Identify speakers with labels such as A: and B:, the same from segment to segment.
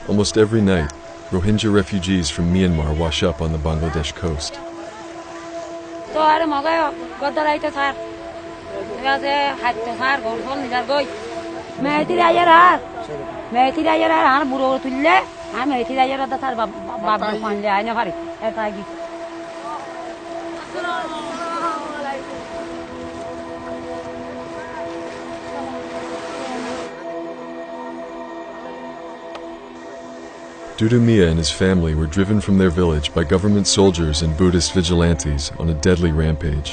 A: Almost every night, Rohingya refugees from Myanmar wash up on the Bangladesh coast. Dudu Miya and his family were driven from their village by government soldiers and Buddhist vigilantes on a deadly rampage.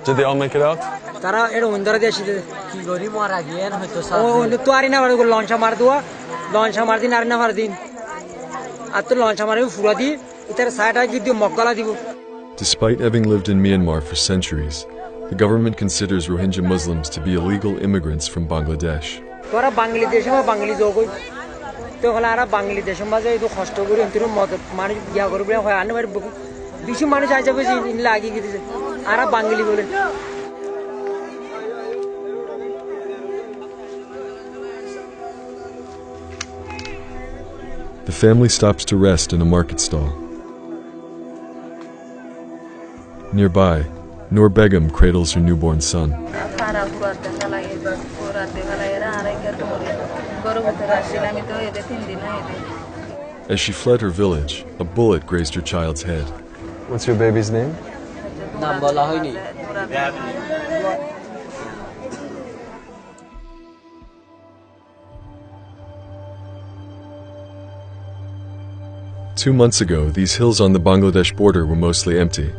B: Did they all make it out?
A: Despite having lived in Myanmar for centuries, the government considers Rohingya Muslims to be illegal immigrants from Bangladesh. The family stops to rest in a market stall. Nearby, Noor Begum cradles her newborn son. As she fled her village, a bullet grazed her child's head.
B: What's your baby's name?
A: 2 months ago, these hills on the Bangladesh border were mostly empty.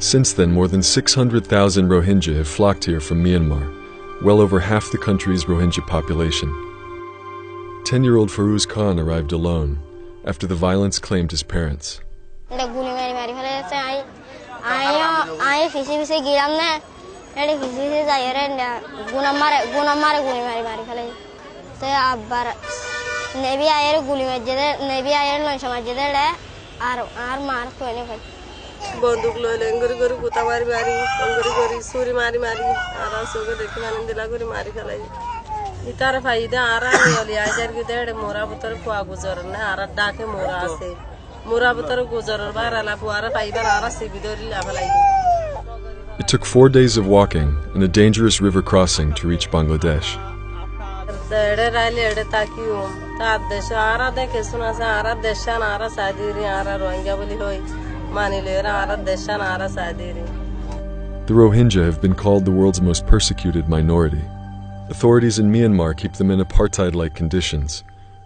A: Since then, more than 600,000 Rohingya have flocked here from Myanmar, well over half the country's Rohingya population. 10-year-old Farouz Khan arrived alone after the violence claimed his parents.
C: বন্দুক লইলে গরি গরি গুতা মারি মারি গরি গরি ছুরি মারি মারি আর সবে দেখি মানে দিলা গরি মারি ফেলাই ইতার ফাইদা আর আমি আইজার কি দেড় মোরা ভিতর কুয়া গুজর না আর ডাকে মোরা আছে মোরা ভিতর গুজরের বারালা পুয়ারা ফাইদা আর সিবি দরিলা ফেলাই
A: It took 4 days of walking and a dangerous river crossing to reach Bangladesh.
C: দেড় রাইলে এড়ে তাকিও তার দেশ আর দেখে শোনাছে আর দেশান আর সাদিরি আর রোহিঙ্গা বলি হই
A: The Rohingya have been called the world's most persecuted minority. Authorities in Myanmar keep them in apartheid-like conditions,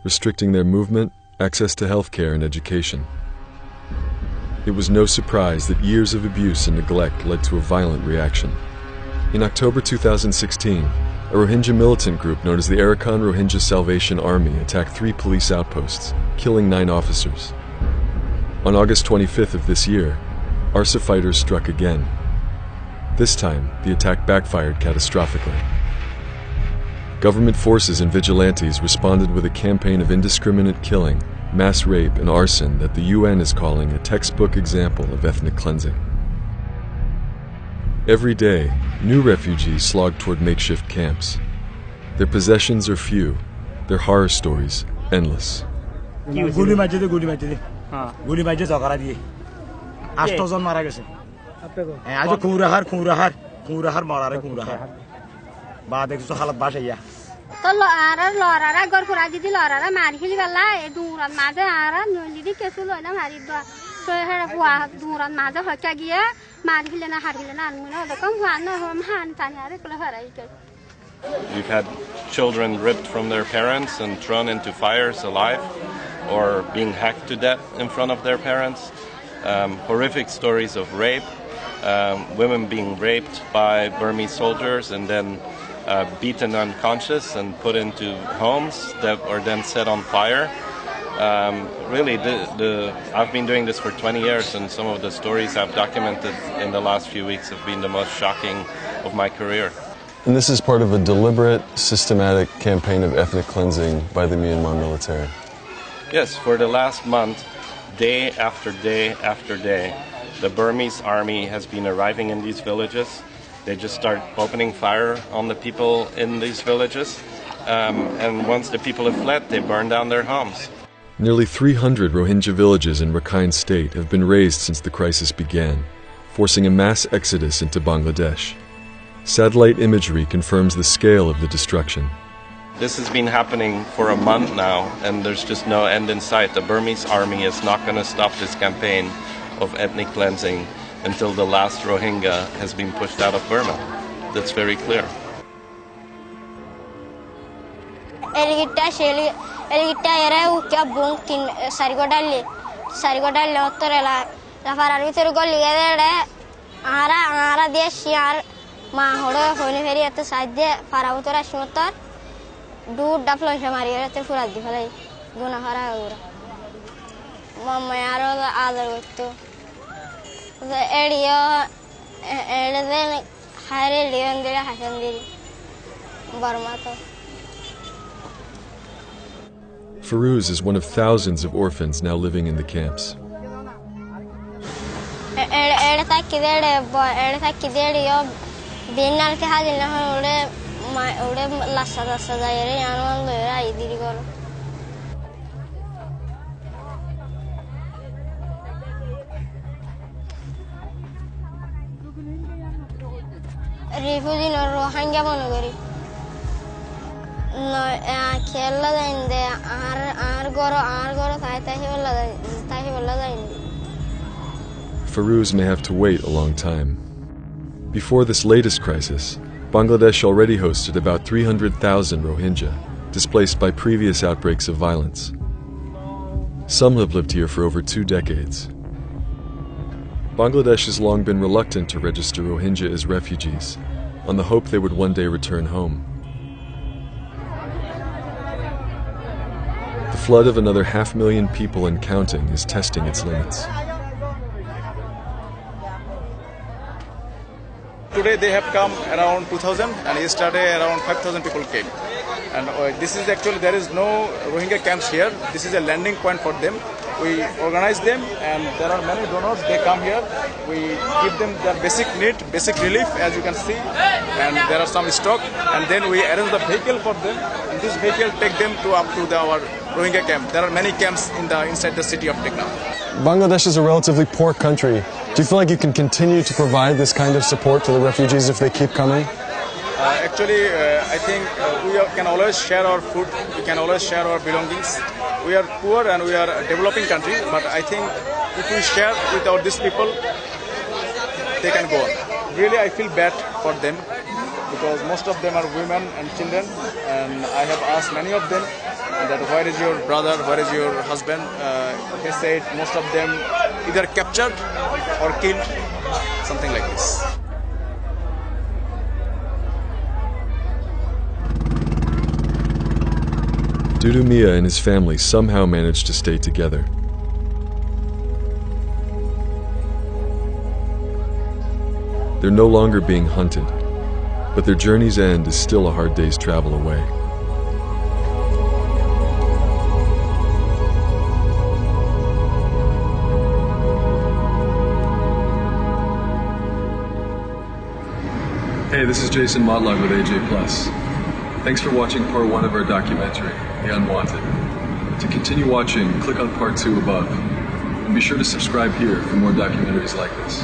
A: restricting their movement, access to healthcare and education. It was no surprise that years of abuse and neglect led to a violent reaction. In October 2016, a Rohingya militant group known as the Arakan Rohingya Salvation Army attacked 3 police outposts, killing 9 officers. On August 25th of this year, ARSA fighters struck again. This time, the attack backfired catastrophically. Government forces and vigilantes responded with a campaign of indiscriminate killing, mass rape, and arson that the UN is calling a textbook example of ethnic cleansing. Every day, new refugees slog toward makeshift camps. Their possessions are few, their horror stories endless.
D: গুলি মাইজে জগারা দিয়ে 8 জন মারা গেছে আজ কুমরাহার মারারে কুমরাহার বা দেখছো হালত বাসাইয়া
E: তো লরারা লরারা গর পুরা দিদি লরারা মারি খেলি গলা এ দুরাত মাঝে আরা নলিদি কেসু লইনা মারি দা তো হেরা পুয়া দুরাত মাঝে হচা গিয়ে মারি খেলে না হারিলে না আনমু না দেখম হান না হম হান তানি আরে কলা হারাই কে
F: We've had children ripped from their parents and thrown into fires alive, or being hacked to death in front of their parents. Horrific stories of rape, women being raped by Burmese soldiers and then beaten unconscious and put into homes that are then set on fire. Really, I've been doing this for 20 years, and some of the stories I've documented in the last few weeks have been the most shocking of my career.
B: And this is part of a deliberate, systematic campaign of ethnic cleansing by the Myanmar military.
F: Yes, for the last month, day after day after day, the Burmese army has been arriving in these villages. They just start opening fire on the people in these villages. And once the people have fled, they burn down their homes.
A: Nearly 300 Rohingya villages in Rakhine State have been razed since the crisis began, forcing a mass exodus into Bangladesh. Satellite imagery confirms the scale of the destruction.
F: This has been happening for a month now, and there's just no end in sight. The Burmese army is not going to stop this campaign of ethnic cleansing until the last Rohingya has been pushed out of Burma. That's very clear.
A: Feroz is one of thousands of orphans now living in the camps.
E: Refugee no Rohingya monogari. No, Kerala in the Argoro
A: Feroz may have to wait a long time. Before this latest crisis, Bangladesh already hosted about 300,000 Rohingya, displaced by previous outbreaks of violence. Some have lived here for over 2 decades. Bangladesh has long been reluctant to register Rohingya as refugees, on the hope they would one day return home. The flood of another 500,000 people and counting is testing its limits.
G: Today they have come around 2,000 and yesterday around 5,000 people came. And this is actually, there is no Rohingya camps here. This is a landing point for them. We organize them and there are many donors, they come here. We give them their basic need, basic relief as you can see. And there are some stock and then we arrange the vehicle for them. And this vehicle take them to up to our Rohingya camp. There are many camps inside the city of Teknaf.
B: Bangladesh is a relatively poor country. Do you feel like you can continue to provide this kind of support to the refugees if they keep coming?
G: Actually, I think we can always share our food, we can always share our belongings. We are poor and we are a developing country, but I think if we share with these people, they can go on. Really, I feel bad for them because most of them are women and children, and I have asked many of them that where is your brother, where is your husband? They said most of them either captured or killed, something like this.
A: Dudu Miah and his family somehow managed to stay together. They're no longer being hunted, but their journey's end is still a hard day's travel away. Hey, this is Jason Motlog with AJ Plus. Thanks for watching part 1 of our documentary, The Unwanted. To continue watching, click on part 2 above. And be sure to subscribe here for more documentaries like this.